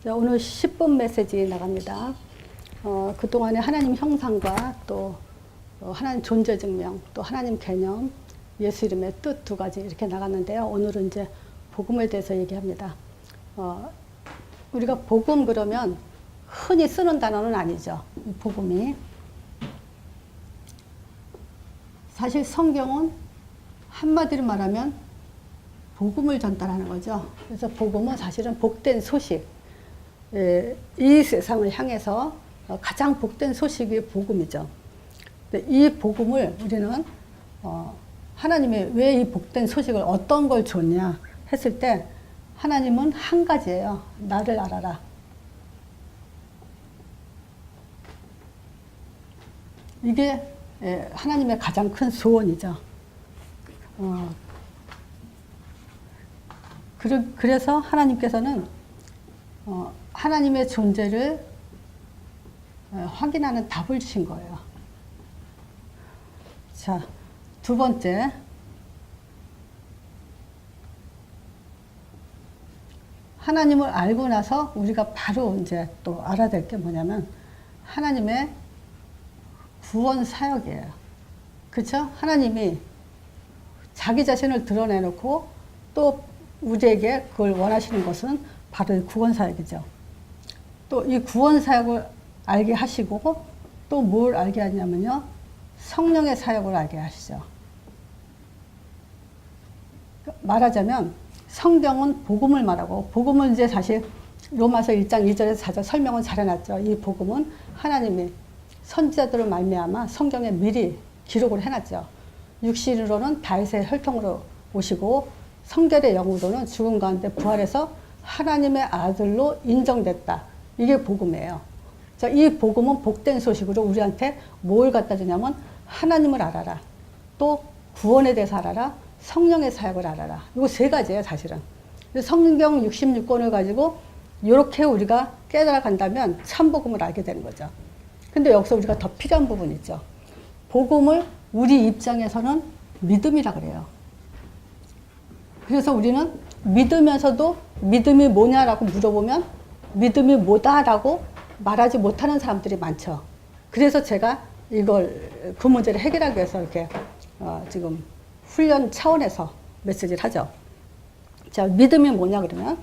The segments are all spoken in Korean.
오늘 10분 메시지 나갑니다. 그동안에 하나님 형상과 또 하나님 존재 증명, 또 하나님 개념, 예수 이름의 뜻 두 가지 이렇게 나갔는데요. 오늘은 이제 복음에 대해서 얘기합니다. 우리가 복음 그러면 흔히 쓰는 단어는 아니죠. 이 복음이. 사실 성경은 한마디로 말하면 복음을 전달하는 거죠. 그래서 복음은 사실은 복된 소식, 이 세상을 향해서 가장 복된 소식이 복음이죠. 이 복음을 우리는 하나님이 왜 이 복된 소식을 어떤 걸 줬냐 했을 때 하나님은 한 가지예요. 나를 알아라. 이게 하나님의 가장 큰 소원이죠. 그래서 하나님께서는 하나님의 존재를 확인하는 답을 주신 거예요. 자, 두 번째. 하나님을 알고 나서 우리가 바로 이제 또 알아야 될 게 뭐냐면 하나님의 구원 사역이에요. 그렇죠? 하나님이 자기 자신을 드러내놓고 또 우리에게 그걸 원하시는 것은 바로 구원 사역이죠. 또 이 구원 사역을 알게 하시고 또 뭘 알게 하냐면요. 성령의 사역을 알게 하시죠. 말하자면 성경은 복음을 말하고, 복음은 이제 사실 로마서 1장 2절에서 4절 설명은 잘 해놨죠. 이 복음은 하나님이 선지자들을 말미암아 성경에 미리 기록을 해놨죠. 육신으로는 다윗의 혈통으로 오시고 성결의 영으로는 죽음 가운데 부활해서 하나님의 아들로 인정됐다. 이게 복음이에요. 자, 이 복음은 복된 소식으로 우리한테 뭘 갖다 주냐면 하나님을 알아라. 또 구원에 대해서 알아라. 성령의 사역을 알아라. 이거 세 가지예요, 사실은. 성경 66권을 가지고 이렇게 우리가 깨달아 간다면 참 복음을 알게 되는 거죠. 근데 여기서 우리가 더 필요한 부분이 있죠. 복음을 우리 입장에서는 믿음이라 그래요. 그래서 우리는 믿으면서도 믿음이 뭐냐라고 물어보면 믿음이 뭐다라고 말하지 못하는 사람들이 많죠. 그래서 제가 그 문제를 해결하기 위해서 이렇게 지금 훈련 차원에서 메시지를 하죠. 자, 믿음이 뭐냐 그러면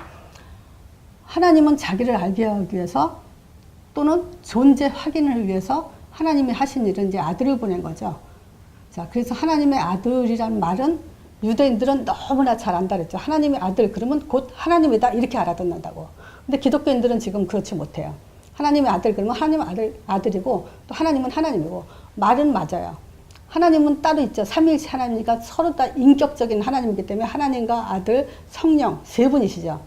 하나님은 자기를 알게 하기 위해서 또는 존재 확인을 위해서 하나님이 하신 일은 이제 아들을 보낸 거죠. 자, 그래서 하나님의 아들이라는 말은 유대인들은 너무나 잘 안다 그랬죠. 하나님의 아들 그러면 곧 하나님이다 이렇게 알아듣는다고. 근데 기독교인들은 지금 그렇지 못해요. 하나님의 아들 그러면 하나님의 아들이고 또 하나님은 하나님이고 말은 맞아요. 하나님은 따로 있죠. 삼위일체 하나님이니까 서로 다 인격적인 하나님이기 때문에 하나님과 아들, 성령 세 분이시죠.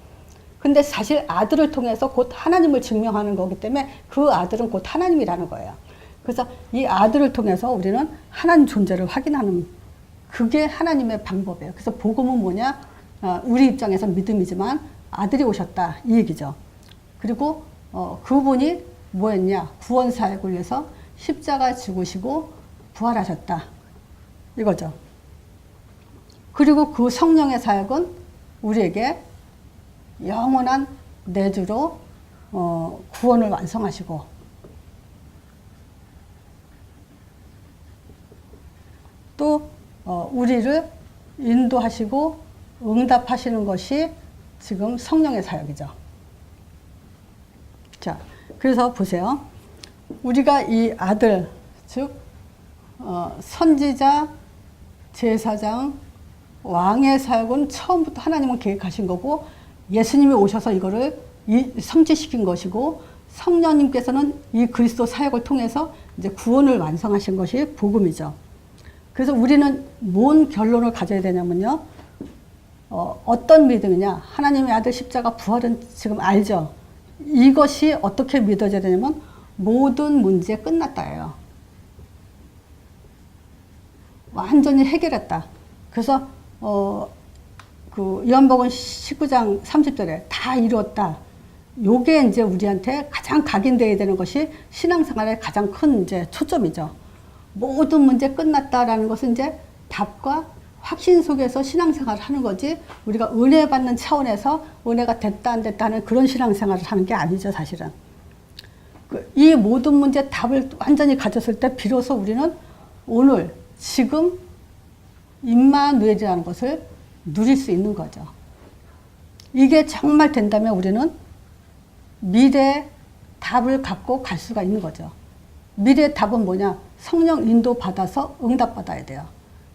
근데 사실 아들을 통해서 곧 하나님을 증명하는 거기 때문에 그 아들은 곧 하나님이라는 거예요. 그래서 이 아들을 통해서 우리는 하나님 존재를 확인하는 그게 하나님의 방법이에요. 그래서 복음은 뭐냐? 우리 입장에서 믿음이지만 아들이 오셨다 이 얘기죠. 그리고 그분이 뭐 했냐? 구원 사역을 위해서 십자가 죽으시고 부활하셨다 이거죠. 그리고 그 성령의 사역은 우리에게 영원한 내주로 구원을 완성하시고 또 우리를 인도하시고 응답하시는 것이 지금 성령의 사역이죠. 자, 그래서 보세요. 우리가 이 아들, 즉 선지자, 제사장, 왕의 사역은 처음부터 하나님은 계획하신 거고 예수님이 오셔서 이거를 성취시킨 것이고 성령님께서는 이 그리스도 사역을 통해서 이제 구원을 완성하신 것이 복음이죠. 그래서 우리는 뭔 결론을 가져야 되냐면요. 어떤 믿음이냐. 하나님의 아들 십자가 부활은 지금 알죠. 이것이 어떻게 믿어져야 되냐면 모든 문제 끝났다예요. 완전히 해결했다. 그래서 그 요한복음 19장 30절에 다 이루었다. 요게 이제 우리한테 가장 각인되어야 되는 것이 신앙생활의 가장 큰 이제 초점이죠. 모든 문제 끝났다라는 것은 이제 답과 확신 속에서 신앙생활을 하는 거지 우리가 은혜 받는 차원에서 은혜가 됐다 안 됐다 하는 그런 신앙생활을 하는 게 아니죠, 사실은. 이 모든 문제 답을 완전히 가졌을 때 비로소 우리는 오늘 지금 임마누엘이라는 것을 누릴 수 있는 거죠. 이게 정말 된다면 우리는 미래의 답을 갖고 갈 수가 있는 거죠. 미래의 답은 뭐냐? 성령 인도 받아서 응답 받아야 돼요.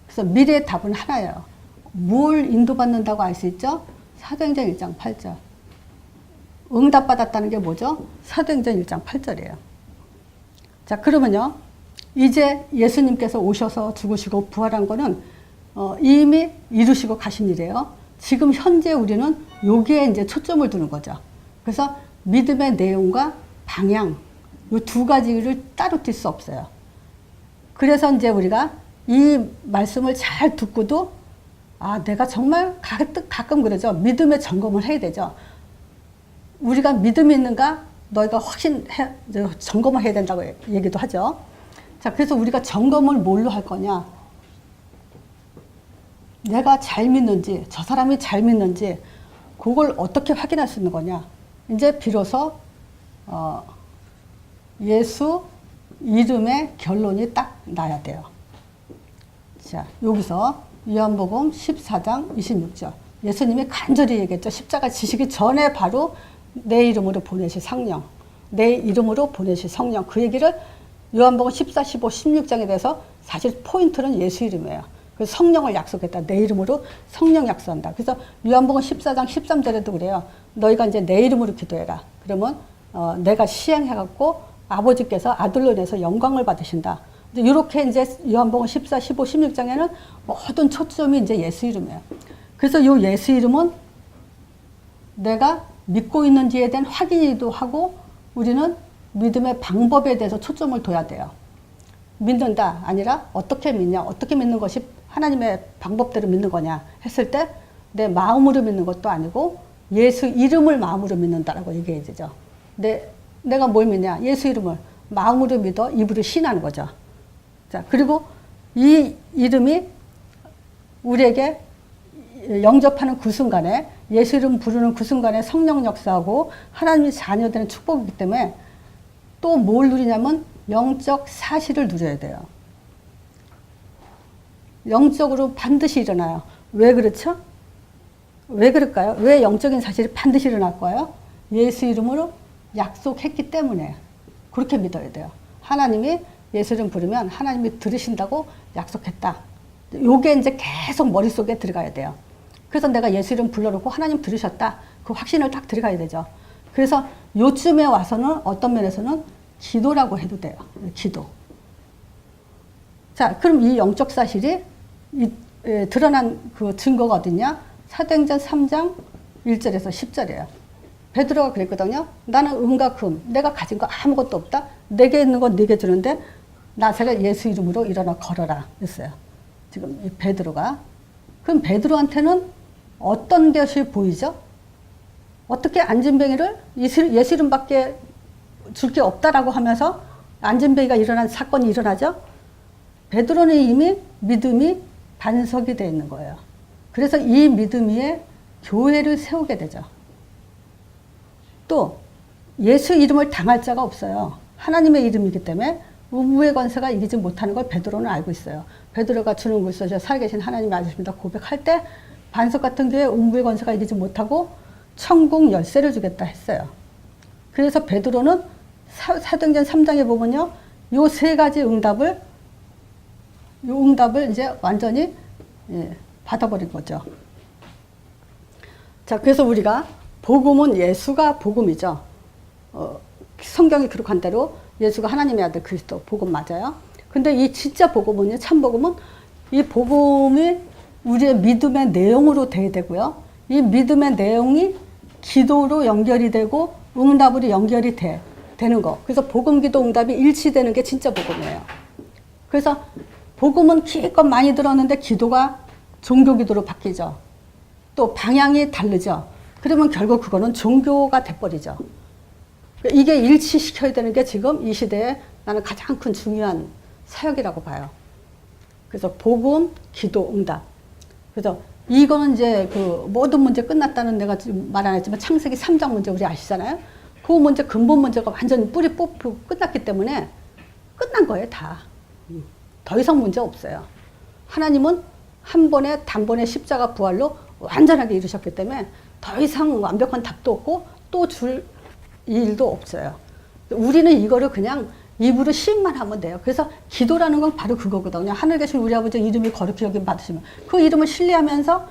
그래서 미래의 답은 하나예요. 뭘 인도받는다고 알 수 있죠? 사도행전 1장 8절. 응답 받았다는 게 뭐죠? 사도행전 1장 8절이에요. 자, 그러면요. 이제 예수님께서 오셔서 죽으시고 부활한 거는 이미 이루시고 가신 일이에요. 지금 현재 우리는 여기에 이제 초점을 두는 거죠. 그래서 믿음의 내용과 방향, 이 두 가지를 따로 뛸 수 없어요. 그래서 이제 우리가 이 말씀을 잘 듣고도 내가 정말 가끔 그러죠. 믿음의 점검을 해야 되죠. 우리가 믿음이 있는가? 너희가 점검을 해야 된다고 얘기도 하죠. 자, 그래서 우리가 점검을 뭘로 할 거냐? 내가 잘 믿는지, 저 사람이 잘 믿는지, 그걸 어떻게 확인할 수 있는 거냐? 이제 비로소, 예수 이름의 결론이 딱 나야 돼요. 자, 여기서 요한복음 14장 26절. 예수님이 간절히 얘기했죠. 십자가 지시기 전에 바로 내 이름으로 보내실 성령. 내 이름으로 보내실 성령. 그 얘기를 요한복음 14, 15, 16장에 대해서 사실 포인트는 예수 이름이에요. 그래서 성령을 약속했다. 내 이름으로 성령 약속한다. 그래서 요한복음 14장 13절에도 그래요. 너희가 이제 내 이름으로 기도해라. 그러면 내가 시행해갖고 아버지께서 아들로 인해서 영광을 받으신다. 이렇게 이제 요한복음 14, 15, 16장에는 모든 초점이 이제 예수 이름이에요. 그래서 이 예수 이름은 내가 믿고 있는지에 대한 확인이기도 하고 우리는 믿음의 방법에 대해서 초점을 둬야 돼요. 믿는다 아니라 어떻게 믿냐, 어떻게 믿는 것이 하나님의 방법대로 믿는 거냐 했을 때 내 마음으로 믿는 것도 아니고 예수 이름을 마음으로 믿는다라고 얘기해야 되죠. 내가 뭘 믿냐? 예수 이름을 마음으로 믿어 입으로 신하는 거죠. 자, 그리고 이 이름이 우리에게 영접하는 그 순간에 예수 이름 부르는 그 순간에 성령 역사하고 하나님의 자녀되는 축복이기 때문에 또 뭘 누리냐면 영적 사실을 누려야 돼요. 영적으로 반드시 일어나요. 왜 그렇죠? 왜 그럴까요? 왜 영적인 사실이 반드시 일어날 거예요? 예수 이름으로 약속했기 때문에 그렇게 믿어야 돼요. 하나님이 예수 이름 부르면 하나님이 들으신다고 약속했다. 요게 이제 계속 머릿속에 들어가야 돼요. 그래서 내가 예수 이름 불러놓고 하나님 들으셨다. 그 확신을 딱 들어가야 되죠. 그래서 요쯤에 와서는 어떤 면에서는 기도라고 해도 돼요. 기도. 자, 그럼 이 영적 사실이 드러난 그 증거가 어딨냐? 사도행전 3장 1절에서 10절이에요. 베드로가 그랬거든요. 나는 음과 금, 내가 가진 거 아무것도 없다. 내게 있는 건 네게 주는데 나세가 예수 이름으로 일어나 걸어라 했어요. 지금 이 베드로가. 그럼 베드로한테는 어떤 것이 보이죠? 어떻게 안진뱅이를 예수 이름밖에 줄 게 없다라고 하면서 안진뱅이가 일어난 사건이 일어나죠? 베드로는 이미 믿음이 반석이 되어 있는 거예요. 그래서 이 믿음 위에 교회를 세우게 되죠. 또 예수 이름을 당할 자가 없어요. 하나님의 이름이기 때문에 음부의 권세가 이기지 못하는 걸 베드로는 알고 있어요. 베드로가 주는 물소서 살아계신 하나님의 아들입니다 고백할 때 반석 같은 교회 음부의 권세가 이기지 못하고 천국 열쇠를 주겠다 했어요. 그래서 베드로는 사도행전 3장에 보면요. 요 세 가지 응답을 이제 완전히 받아버린 거죠. 자, 그래서 우리가 복음은 예수가 복음이죠. 성경이 기록한 대로 예수가 하나님의 아들 그리스도 복음 맞아요. 근데 이 진짜 복음은요, 참 복음은 이 복음이 우리의 믿음의 내용으로 돼야 되고요. 이 믿음의 내용이 기도로 연결이 되고 응답으로 연결이 되는 거. 그래서 복음, 기도, 응답이 일치되는 게 진짜 복음이에요. 그래서 복음은 기껏 많이 들었는데 기도가 종교 기도로 바뀌죠. 또 방향이 다르죠. 그러면 결국 그거는 종교가 돼버리죠. 이게 일치시켜야 되는 게 지금 이 시대에 나는 가장 큰 중요한 사역이라고 봐요. 그래서 복음, 기도, 응답. 그래서 이거는 이제 그 모든 문제 끝났다는 내가 지금 말 안 했지만 창세기 3장 문제 우리 아시잖아요. 그 문제 근본 문제가 완전 뿌리 뽑히고 끝났기 때문에 끝난 거예요, 다. 더 이상 문제 없어요. 하나님은 한 번에 단번에 십자가 부활로 완전하게 이루셨기 때문에 더 이상 완벽한 답도 없고 또 줄 일도 없어요. 우리는 이거를 그냥 입으로 시인만 하면 돼요. 그래서 기도라는 건 바로 그거거든요. 하늘 계신 우리 아버지 이름이 거룩히 여김 받으시면 그 이름을 신뢰하면서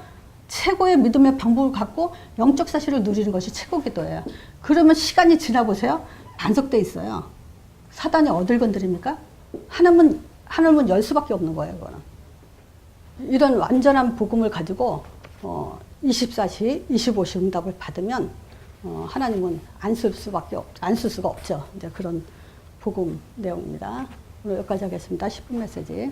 최고의 믿음의 방법을 갖고 영적 사실을 누리는 것이 최고 기도예요. 그러면 시간이 지나보세요. 반석돼 있어요. 사단이 어딜 건드립니까? 하나님은 열 수밖에 없는 거예요. 그거는. 이런 완전한 복음을 가지고 24시, 25시 응답을 받으면 하나님은 안 쓸 수가 없죠. 이제 그런 복음 내용입니다. 오늘 여기까지 하겠습니다. 10분 메시지.